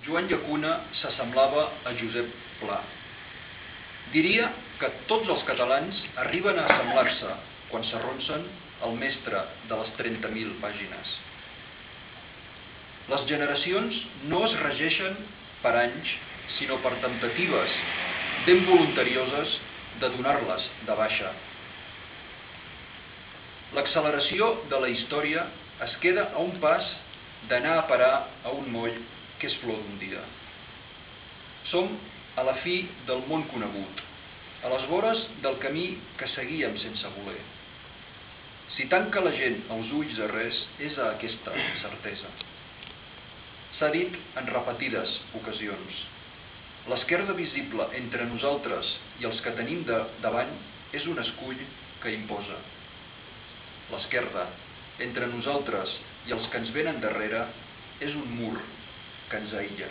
Joan Llacuna s'assemblava a Josep Pla. Diria que tots els catalans arriben a assemblar-se quan s'arronsen al mestre de les 30.000 pàgines. Les generacions no es regeixen per anys, sinó per temptatives ben voluntarioses de donar-les de baixa. L'acceleració de la història es queda a un pas d'anar a parar a un moll que és flor d'un dia. Som a la fi del món conegut, a les vores del camí que seguíem sense voler. Si tanca la gent els ulls a res, és a aquesta certesa. S'ha dit en repetides ocasions. L'esquerda visible entre nosaltres i els que tenim davant és un escull que imposa. L'esquerda entre nosaltres i els que ens venen darrere és un mur que ens aïlla.